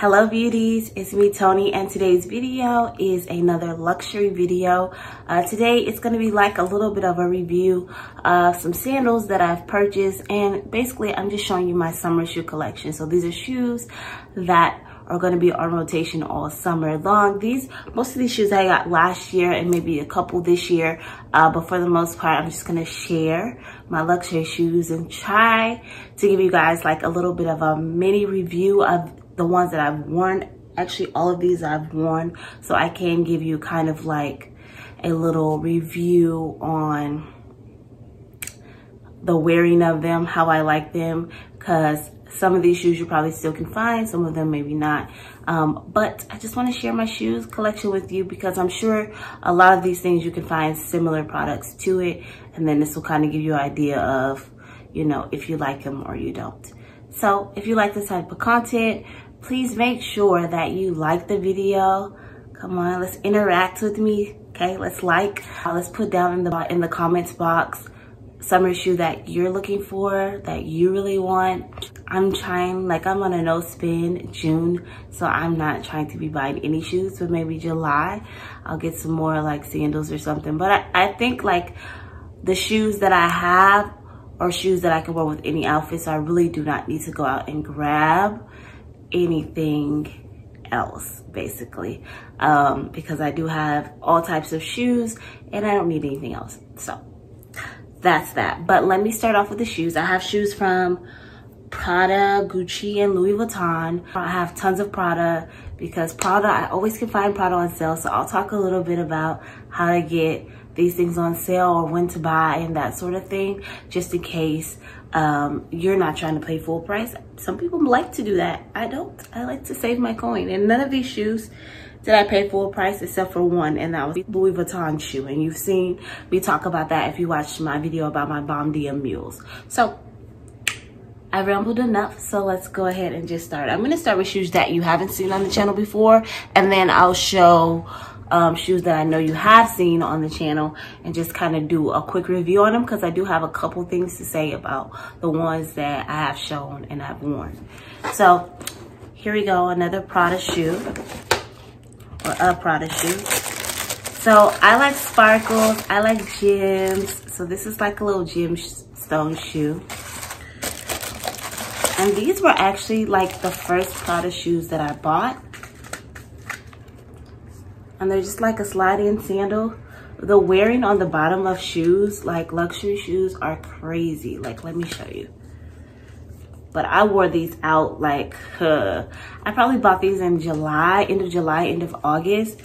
Hello beauties, it's me Tony, and today's video is another luxury video. Today it's going to be like a little bit of a review of some sandals that I've purchased, and basically I'm just showing you my summer shoe collection. So these are shoes that are going to be on rotation all summer long. Most of these shoes I got last year and maybe a couple this year, but for the most part I'm just going to share my luxury shoes and try to give you guys like a little bit of a mini review of the ones that I've worn. Actually, all of these I've worn, so I can give you kind of like a little review on the wearing of them, how I like them, because some of these shoes you probably still can find, some of them maybe not. But I just want to share my shoes collection with you because I'm sure a lot of these things you can find similar products to it, and then this will kind of give you an idea of, you know, if you like them or you don't. So if you like this type of content, please make sure that you like the video. Come on, let's interact with me. Okay, let's put down in the comments box summer shoe that you're looking for, that you really want. I'm on a no spend June, so I'm not trying to be buying any shoes, but maybe July I'll get some more like sandals or something. But I think like the shoes that I have or shoes that I can wear with any outfit, so I really do not need to go out and grab anything else basically, because I do have all types of shoes and I don't need anything else. So that's that. But let me start off with the shoes. I have shoes from Prada, Gucci, and Louis Vuitton. I have tons of Prada because Prada, I always can find Prada on sale, so I'll talk a little bit about how to get these things on sale or when to buy and that sort of thing, just in case you're not trying to pay full price. Some people like to do that. I don't. I like to save my coin. And none of these shoes did I pay full price except for one, and that was the Louis Vuitton shoe. And you've seen me talk about that if you watched my video about my Bomb Diem mules. So I rambled enough, so let's go ahead and just start. I'm going to start with shoes that you haven't seen on the channel before, and then I'll show shoes that I know you have seen on the channel and just kind of do a quick review on them, because I do have a couple things to say about the ones that I have shown and I've worn. So here we go, another Prada shoe, or a Prada shoe. So I like sparkles, I like gems, so this is like a little gemstone shoe. And these were actually like the first Prada shoes that I bought. And they're just like a slide-in sandal. The wearing on the bottom of shoes, like luxury shoes, are crazy. Like, let me show you. But I wore these out like, I probably bought these in July, end of August.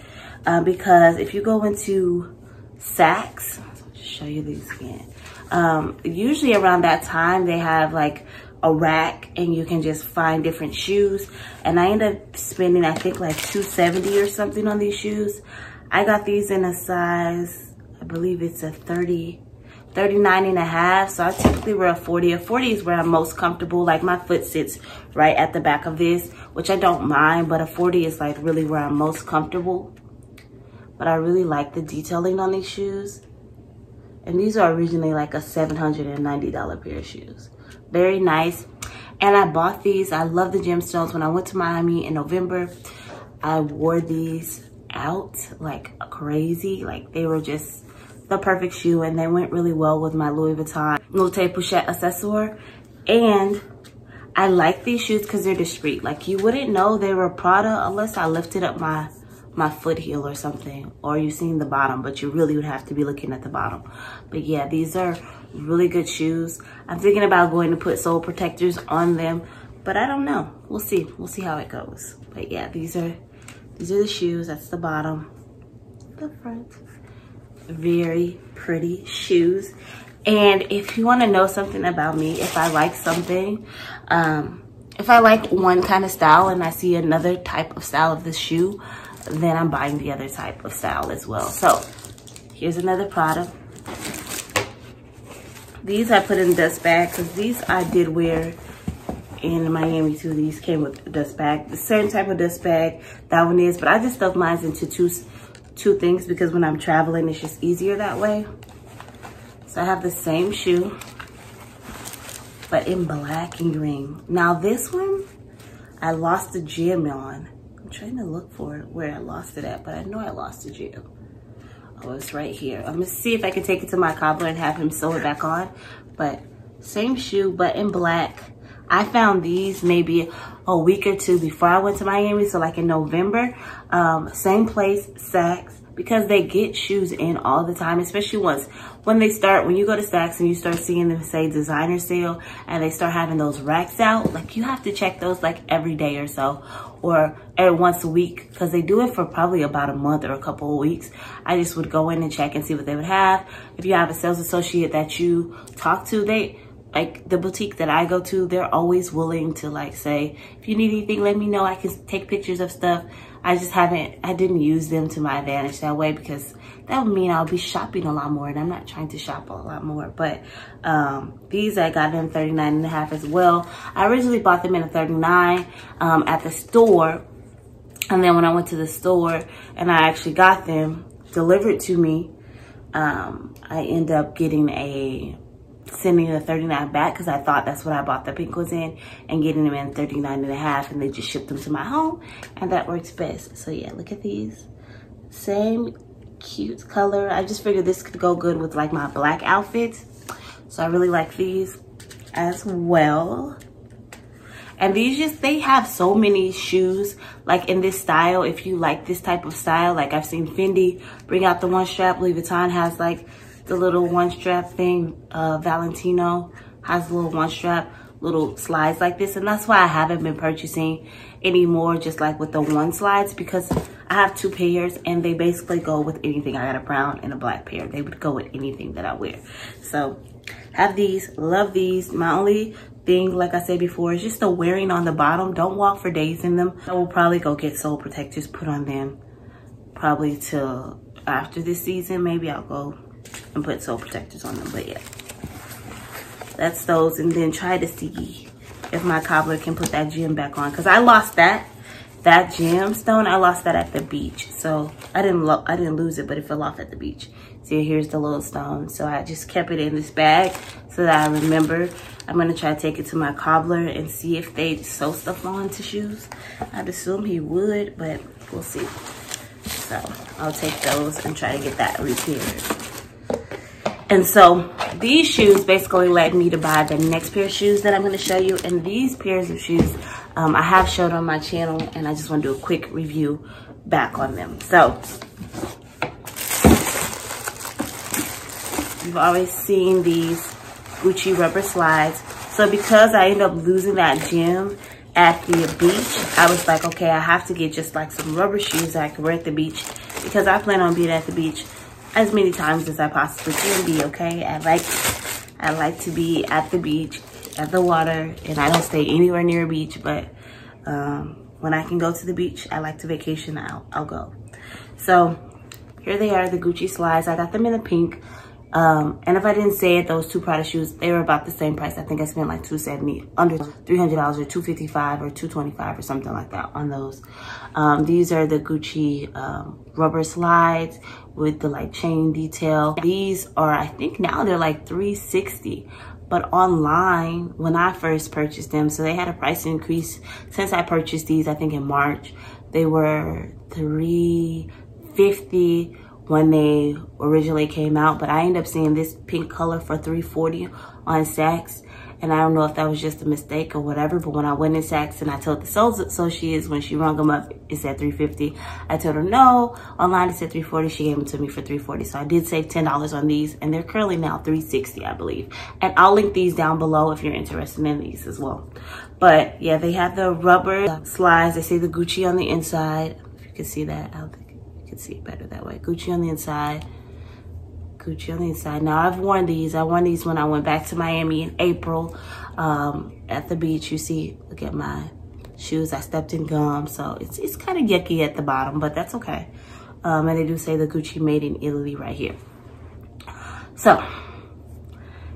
Because if you go into Saks, I'll just show you these again. Usually around that time, they have like a rack and you can just find different shoes, and I ended up spending I think like $270 or something on these shoes. I got these in a size, I believe it's a 39 and a half, so I typically wear a 40. A 40 is where I'm most comfortable. Like my foot sits right at the back of this, which I don't mind, but a 40 is like really where I'm most comfortable. But I really like the detailing on these shoes, and these are originally like a $790 pair of shoes. Very nice. And I bought these. I love the gemstones. When I went to Miami in November, I wore these out like crazy. Like they were just the perfect shoe, and they went really well with my Louis Vuitton Note Pochette accessoire. And I like these shoes because they're discreet. Like you wouldn't know they were Prada unless I lifted up my foot heel or something, or you seen the bottom, but you really would have to be looking at the bottom. But yeah, these are really good shoes. I'm thinking about going to put sole protectors on them, but I don't know. We'll see how it goes. But yeah, these are the shoes. That's the bottom, the front. Very pretty shoes. And if you want to know something about me, if I like something, if I like one kind of style and I see another type of style of this shoe, then I'm buying the other type of style as well. So here's another Prada. These I put in dust bag because these I did wear in Miami too. These came with a dust bag, the same type of dust bag that one is, but I just stuffed mine into two things because when I'm traveling, it's just easier that way. So I have the same shoe, but in black and green. Now this one, I lost the gem on. I'm trying to look for where I lost it at, but I know I lost the gem. Oh, it's right here. I'm gonna see if I can take it to my cobbler and have him sew it back on. But same shoe, but in black. I found these maybe a week or two before I went to Miami, so like in November. Same place, Saks, because they get shoes in all the time, especially when you go to Saks and you start seeing them say designer sale and they start having those racks out, like you have to check those like every day or so, or every once a week, because they do it for probably about a month or a couple of weeks. I just would go in and check and see what they would have. If you have a sales associate that you talk to, like the boutique that I go to, they're always willing to like say, if you need anything, let me know. I can take pictures of stuff. I didn't use them to my advantage that way, because that would mean I'll be shopping a lot more, and I'm not trying to shop a lot more. But these, I got them 39.5 as well. I originally bought them in a 39 at the store. And then when I went to the store and I actually got them delivered to me, I end up sending the 39 back, because I thought that's what I bought the pink ones in, and getting them in 39.5, and they just shipped them to my home, and that works best. So yeah, look at these. Same cute color. I just figured this could go good with like my black outfits. So I really like these as well. And these they have so many shoes like in this style. If you like this type of style, like I've seen Fendi bring out the one strap. Louis Vuitton has like the little one strap thing. Valentino has a little one strap, little slides like this. And that's why I haven't been purchasing anymore, just like with the one slides, because I have 2 pairs and they basically go with anything. I got a brown and a black pair. They would go with anything that I wear. So have these, love these. My only thing, like I said before, is just the wearing on the bottom. Don't walk for days in them. I will probably go get sole protectors put on them probably till after this season. Maybe I'll go and put sole protectors on them. But yeah, that's those. And then try to see if my cobbler can put that gem back on, because I lost that gemstone. I lost that at the beach. So I didn't lose it, but it fell off at the beach. See, here's the little stone. So I just kept it in this bag so that I remember. I'm gonna try to take it to my cobbler and see if they sew stuff on to shoes. I'd assume he would, but we'll see. So I'll take those and try to get that repaired. And so these shoes basically led me to buy the next pair of shoes that I'm gonna show you. And these pairs of shoes I have showed on my channel, and I just wanna do a quick review back on them. So you've always seen these Gucci rubber slides. So because I ended up losing that gem at the beach, I was like, okay, I have to get just like some rubber shoes that I can wear at the beach, because I plan on being at the beach as many times as I possibly can be, okay? I like to be at the beach, at the water, and I don't stay anywhere near a beach, but when I can go to the beach, I like to vacation, I'll go. So here they are, the Gucci slides. I got them in the pink. And if I didn't say it, those 2 Prada shoes, they were about the same price. I think I spent like $270, under $300, or $255 or $225 or something like that on those. These are the Gucci rubber slides with the like chain detail. These are, I think now they're like $360, but online when I first purchased them, so they had a price increase since I purchased these. I think in March they were $350 when they originally came out, but I ended up seeing this pink color for $340 on Saks. And I don't know if that was just a mistake or whatever, but when I went in Saks and I told the sales associates, when she rung them up, it said $350. I told her no, online it said $340. She gave them to me for $340. So I did save $10 on these, and they're currently now $360, I believe. And I'll link these down below if you're interested in these as well. But yeah, they have the rubber slides. They say the Gucci on the inside. If you can see that, I don't think you can see it better that way. Gucci on the inside. Gucci on the inside. Now I've worn these. I wore these when I went back to Miami in April at the beach. You see, look at my shoes. I stepped in gum, so it's kind of yucky at the bottom, but that's okay. And they do say the Gucci made in Italy right here. So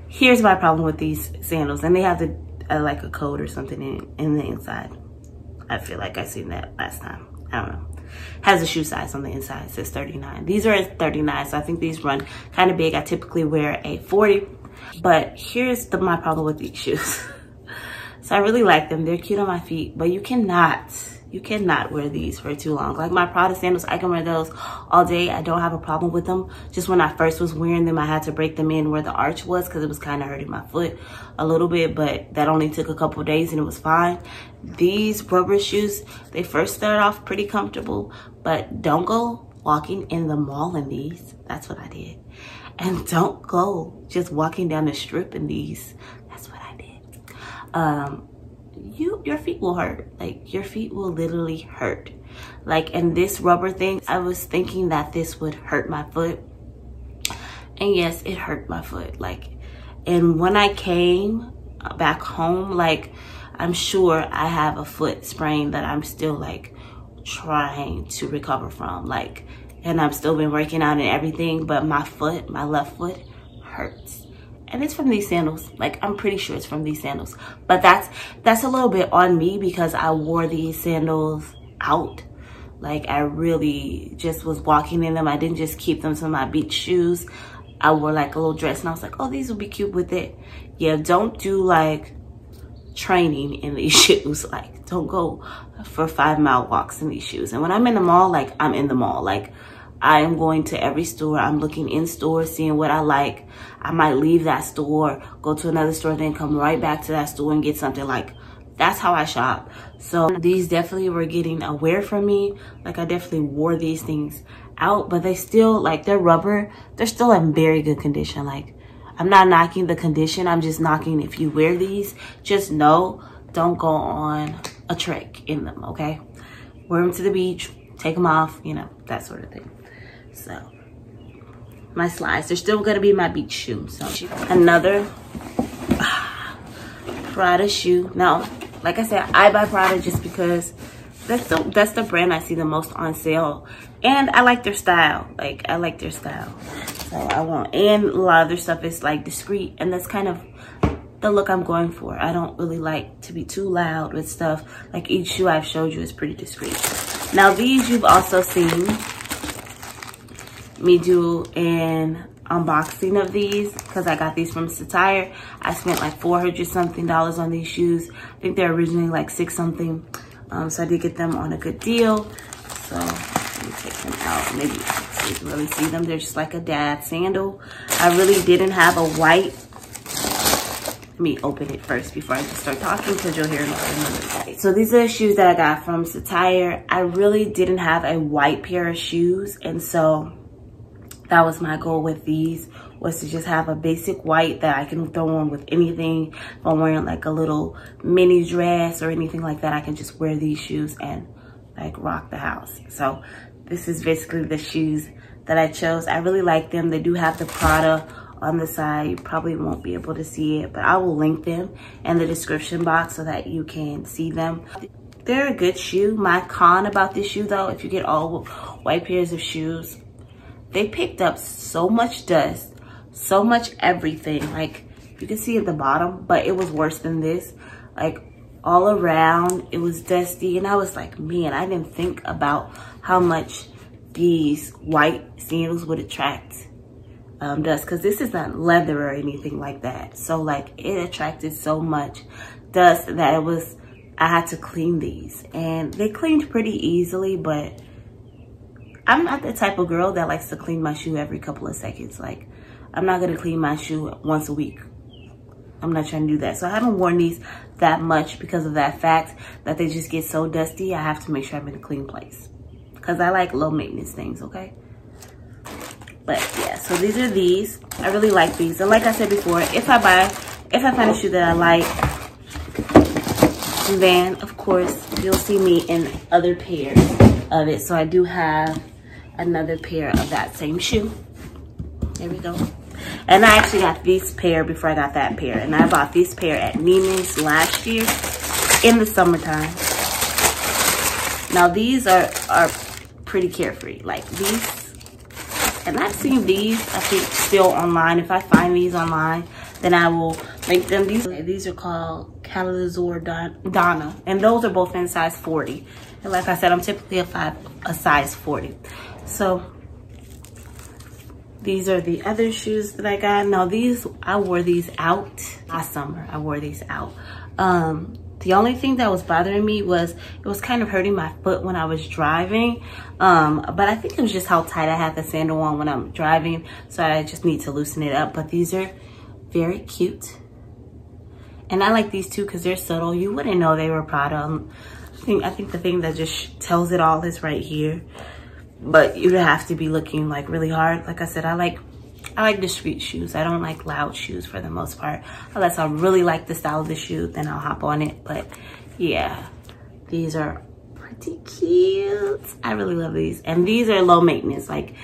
here's my problem with these sandals, and they have the like a code or something in the inside. I feel like I seen that last time. I don't know. Has a shoe size on the inside. It says 39. These are at 39, so I think these run kind of big. I typically wear a 40, but here's my problem with these shoes. So I really like them. They're cute on my feet, but you cannot wear these for too long. Like my Prada sandals, I can wear those all day. I don't have a problem with them. Just when I first was wearing them, I had to break them in where the arch was because it was kind of hurting my foot a little bit, but that only took a couple of days and it was fine. These rubber shoes, they first start off pretty comfortable, but don't go walking in the mall in these. That's what I did. And don't go just walking down the strip in these. That's what I did. Your feet will hurt. Like your feet will literally hurt. Like, and this rubber thing, I was thinking that this would hurt my foot, and yes, it hurt my foot. Like, and when I came back home, like, I'm sure I have a foot sprain that I'm still like trying to recover from, like, and I've still been working out and everything, but my foot, my left foot hurts. And it's from these sandals. Like, I'm pretty sure it's from these sandals. But that's a little bit on me because I wore these sandals out. Like, I really just was walking in them. I didn't just keep them to my beach shoes. I wore like a little dress and I was like, oh, these will be cute with it. Yeah, don't do like training in these shoes. Like, don't go for 5-mile walks in these shoes. And when I'm in the mall, like, I'm in the mall. Like, I am going to every store. I'm looking in stores, seeing what I like. I might leave that store, go to another store, then come right back to that store and get something. Like, that's how I shop. So these definitely were getting a wear from me. Like, I definitely wore these things out, but they still, like, they're rubber. They're still in very good condition. Like, I'm not knocking the condition. I'm just knocking if you wear these, just know, don't go on a trek in them, okay? Wear them to the beach, take them off, you know, that sort of thing. So my slides, they're still gonna be my beach shoes. So another Prada shoe. Now, like I said, I buy Prada just because that's the brand I see the most on sale, and I like their style. Like, I like their style, so I want. And a lot of their stuff is like discreet, and that's kind of the look I'm going for. I don't really like to be too loud with stuff. Like, each shoe I've showed you is pretty discreet. Now these you've also seen me do an unboxing of these because I got these from Satire. I spent like $400 something on these shoes. I think they're originally like $6 something. So I did get them on a good deal. So let me take them out. Maybe you can really see them. They're just like a dad sandal. I really didn't have a white. Let me open it first before I just start talking because you'll hear another. So these are the shoes that I got from Satire. I really didn't have a white pair of shoes, and so that was my goal with these, was to just have a basic white that I can throw on with anything. If I'm wearing like a little mini dress or anything like that, I can just wear these shoes and like rock the house. So this is basically the shoes that I chose. I really like them. They do have the Prada on the side. You probably won't be able to see it, but I will link them in the description box so that you can see them. They're a good shoe. My con about this shoe though, if you get all white pairs of shoes, they picked up so much dust, so much everything. Like, you can see at the bottom, but it was worse than this. Like, all around, it was dusty. And I was like, man, I didn't think about how much these white sandals would attract dust. Because this isn't leather or anything like that. So, like, it attracted so much dust that it was, I had to clean these. And they cleaned pretty easily, but I'm not the type of girl that likes to clean my shoe every couple of seconds. Like, I'm not gonna clean my shoe once a week. I'm not trying to do that. So I haven't worn these that much because of that fact that they just get so dusty. I have to make sure I'm in a clean place because I like low maintenance things, okay? But yeah, so these are these. I really like these. And like I said before, if I find a shoe that I like, then of course you'll see me in other pairs of it. So I do have another pair of that same shoe. There we go. And I actually got this pair before I got that pair. And I bought this pair at Neiman's last year in the summertime. Now these are pretty carefree. Like these, and I've seen these, I think, still online. If I find these online, then I will link them. These are called Calazor Donna. And those are both in size 40. And like I said, I'm typically a size 40. So these are the other shoes that I got. Now these, I wore these out last summer. I wore these out. The only thing that was bothering me was it was kind of hurting my foot when I was driving. But I think it was just how tight I had the sandal on when I'm driving. So I just need to loosen it up. But these are very cute. And I like these too because they're subtle. You wouldn't know they were Prada. I think the thing that just tells it all is right here. But you'd have to be looking like really hard. Like I said, I like discreet shoes. I don't like loud shoes for the most part. Unless I really like the style of the shoe, then I'll hop on it. But yeah, these are pretty cute. I really love these. And these are low maintenance. Like,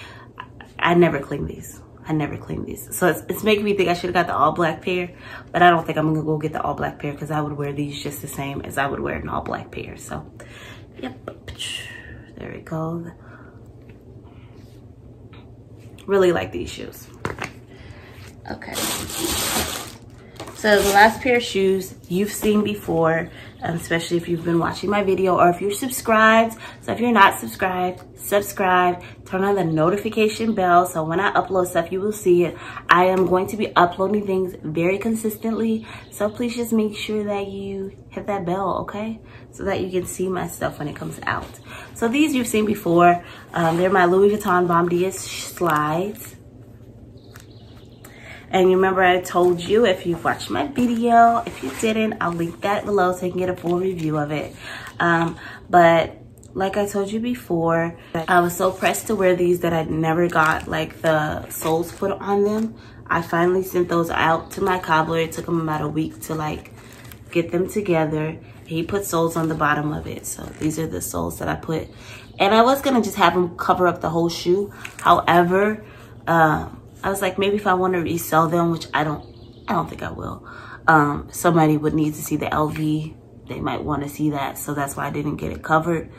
I never clean these. I never clean these. So it's making me think I should have got the all black pair. But I don't think I'm going to go get the all black pair because I would wear these just the same as I would wear an all black pair. So, yep. There we go. Really like these shoes. Okay. So the last pair of shoes you've seen before, especially if you've been watching my video or if you're subscribed. So if you're not subscribed, subscribe, turn on the notification bell so when I upload stuff, you will see it. I am going to be uploading things very consistently. So please just make sure that you hit that bell, okay? So that you can see my stuff when it comes out. So these you've seen before. They're my Louis Vuitton Bombardier slides. And you remember I told you if you've watched my video, if you didn't, I'll link that below so you can get a full review of it. But like I told you before, I was so pressed to wear these that I never got like the soles put on them. I finally sent those out to my cobbler. It took him about a week to like get them together. He put soles on the bottom of it. So these are the soles that I put. And I was gonna just have him cover up the whole shoe. However, I was like, maybe if I want to resell them, which I don't think I will. Somebody would need to see the LV. They might want to see that. So that's why I didn't get it covered.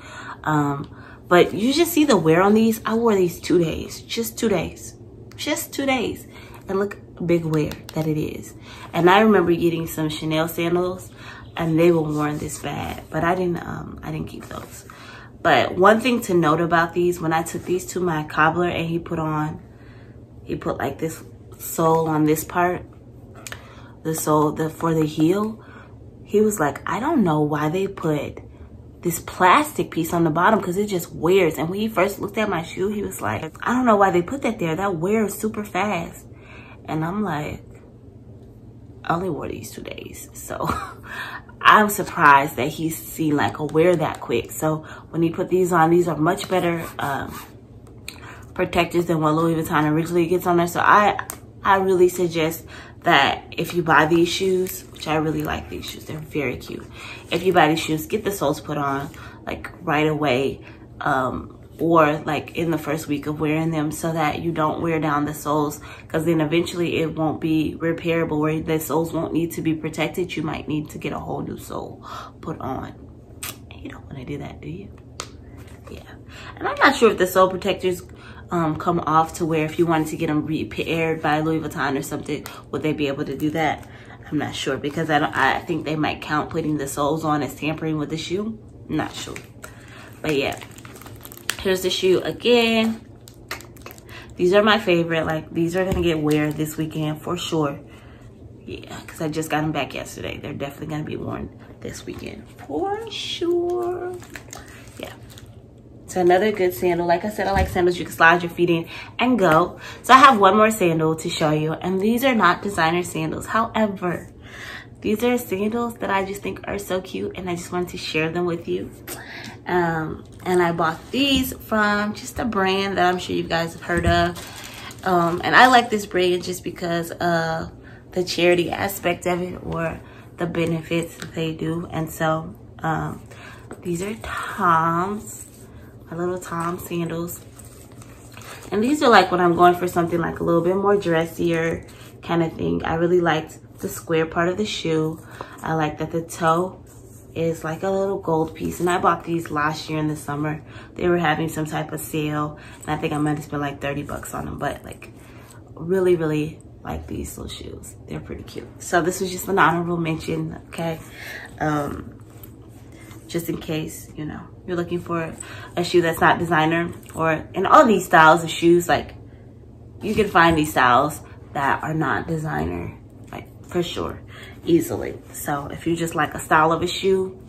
But you just see the wear on these. I wore these 2 days, just 2 days, just 2 days. And look, big wear that it is. And I remember getting some Chanel sandals and they were worn this bad, but I didn't keep those. But one thing to note about these, when I took these to my cobbler and he put like this sole on this part, the sole for the heel, he was like, I don't know why they put this plastic piece on the bottom because it just wears. And when he first looked at my shoe, he was like, I don't know why they put that there. That wears super fast. And I'm like, I only wore these 2 days. So I'm surprised that he's seen like a wear that quick. So when he put these on, these are much better protectors than what Louis Vuitton originally gets on there. So I really suggest that if you buy these shoes, which I really like these shoes, they're very cute. If you buy these shoes, get the soles put on like right away, or like in the first week of wearing them so that you don't wear down the soles, because then eventually it won't be repairable where the soles won't need to be protected. You might need to get a whole new sole put on. You don't want to do that, do you? Yeah. And I'm not sure if the sole protectors come off to where if you wanted to get them repaired by Louis Vuitton or something, would they be able to do that? I'm not sure, because I think they might count putting the soles on as tampering with the shoe. I'm not sure. But yeah, here's the shoe again. These are my favorite. Like, these are gonna get wear this weekend for sure. Yeah, because I just got them back yesterday. They're definitely gonna be worn this weekend for sure. Yeah. It's another good sandal. Like I said, I like sandals you can slide your feet in and go. So I have one more sandal to show you, and these are not designer sandals. However, these are sandals that I just think are so cute, and I just wanted to share them with you. And I bought these from just a brand that I'm sure you guys have heard of. And I like this brand just because of the charity aspect of it, or the benefits that they do. And so these are Tom's. My little Tom sandals. And these are like when I'm going for something like a little bit more dressier kind of thing. I really liked the square part of the shoe. I like that the toe is like a little gold piece. And I bought these last year in the summer. They were having some type of sale. And I think I might have spent like 30 bucks on them. But like really, really like these little shoes. They're pretty cute. So this was just an honorable mention, okay? Just in case, you know, you're looking for a shoe that's not designer, or in all these styles of shoes, like you can find these styles that are not designer, like for sure, easily. So if you just like a style of a shoe,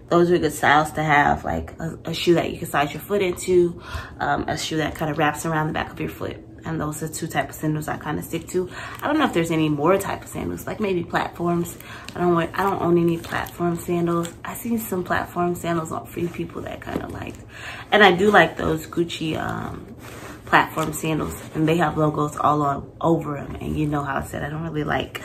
those are good styles to have, like a shoe that you can slide your foot into, a shoe that kind of wraps around the back of your foot. And those are two types of sandals I kind of stick to. I don't know if there's any more type of sandals, like maybe platforms. I don't own any platform sandals. I seen some platform sandals on Free People that I kind of liked. And I do like those Gucci platform sandals, and they have logos all over them. And you know how I said I don't really like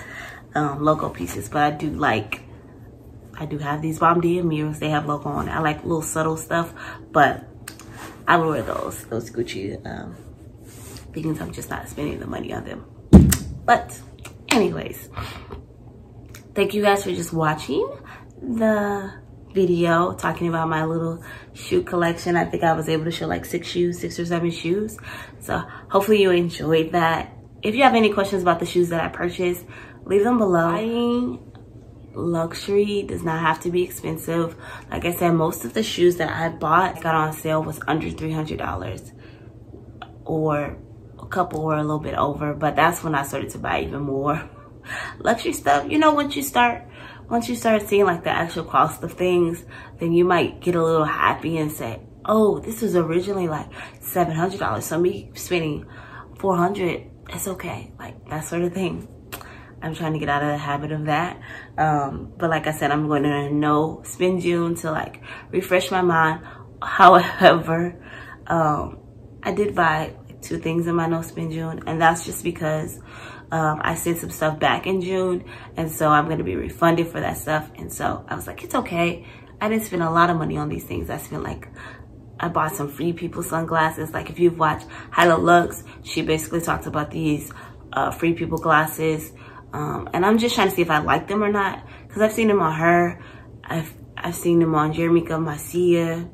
logo pieces, but I do have these Bomb Dia mirrors. They have logo on it. I like little subtle stuff, but I would wear those Gucci things. I'm just not spending the money on them. But anyways, thank you guys for just watching the video talking about my little shoe collection. I think I was able to show like 6 or 7 shoes. So hopefully you enjoyed that. If you have any questions about the shoes that I purchased, leave them below. Buying luxury does not have to be expensive. Like I said, most of the shoes that I got on sale was under $300, or a couple were a little bit over, but that's when I started to buy even more luxury stuff. You know, once you start seeing like the actual cost of things, then you might get a little happy and say, oh, this was originally like $700, so me spending $400, it's okay, like that sort of thing. I'm trying to get out of the habit of that. But like I said, I'm going to no spend June to like refresh my mind. However, I did buy 2 things in my no spend June, and that's just because I sent some stuff back in June, and so I'm going to be refunded for that stuff. And so I was like, it's okay. I didn't spend a lot of money on these things. I bought some Free People sunglasses. Like if you've watched Hyla Lux, she basically talked about these Free People glasses. And I'm just trying to see if I like them or not, because I've seen them on her. I've seen them on Jeremica Macia.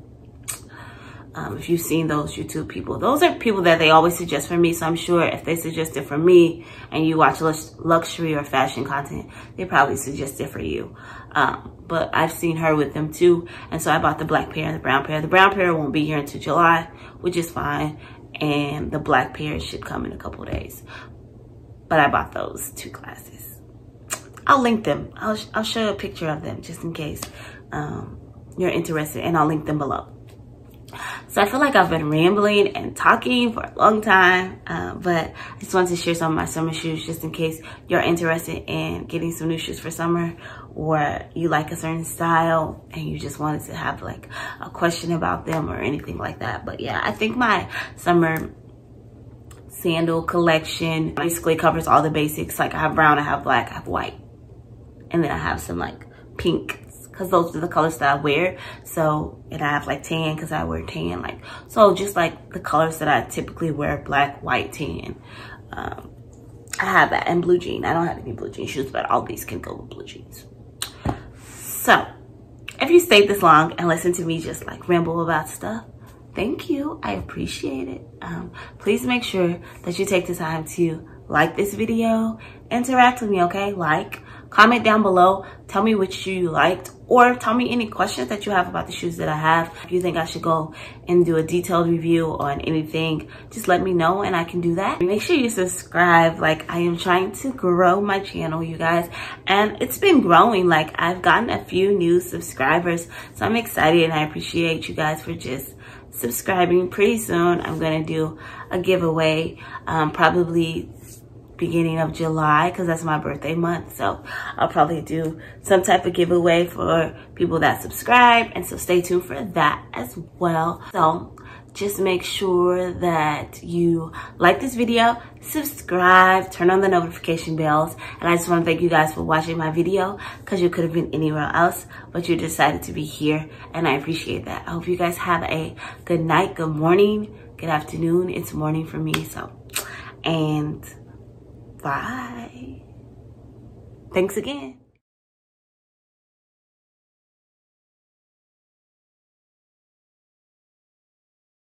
If you've seen those YouTube people, those are people that they always suggest for me. So I'm sure if they suggest it for me and you watch luxury or fashion content, they probably suggest it for you. But I've seen her with them too. And so I bought the black pair and the brown pair. The brown pair won't be here until July, which is fine. And the black pair should come in a couple of days. But I bought those 2 glasses. I'll link them. I'll show you a picture of them just in case you're interested, and I'll link them below. So I feel like I've been rambling and talking for a long time, but I just wanted to share some of my summer shoes just in case you're interested in getting some new shoes for summer, or you like a certain style and you just wanted to have like a question about them or anything like that. But yeah, I think my summer sandal collection basically covers all the basics. Like I have brown, I have black, I have white, and then I have some like pink, because those are the colors that I wear. So, and I have like tan, because I wear tan. Like, so just like the colors that I typically wear, black, white, tan. I have that, and blue jean. I don't have any blue jean shoes, but all these can go with blue jeans. So if you stayed this long and listened to me just like ramble about stuff, thank you. I appreciate it. Please make sure that you take the time to like this video, interact with me, okay? Like, comment down below, tell me which shoe you liked, or tell me any questions that you have about the shoes that I have. If you think I should go and do a detailed review on anything, just let me know and I can do that. Make sure you subscribe. Like, I am trying to grow my channel, you guys, and it's been growing. Like, I've gotten a few new subscribers, so I'm excited, and I appreciate you guys for just subscribing. Pretty soon I'm gonna do a giveaway, probably beginning of July, because that's my birthday month. So I'll probably do some type of giveaway for people that subscribe, and so stay tuned for that as well. So just make sure that you like this video, subscribe, turn on the notification bells, and I just want to thank you guys for watching my video, because you could have been anywhere else, but you decided to be here, and I appreciate that. I hope you guys have a good night, good morning, good afternoon. It's morning for me, so, and bye. Thanks again.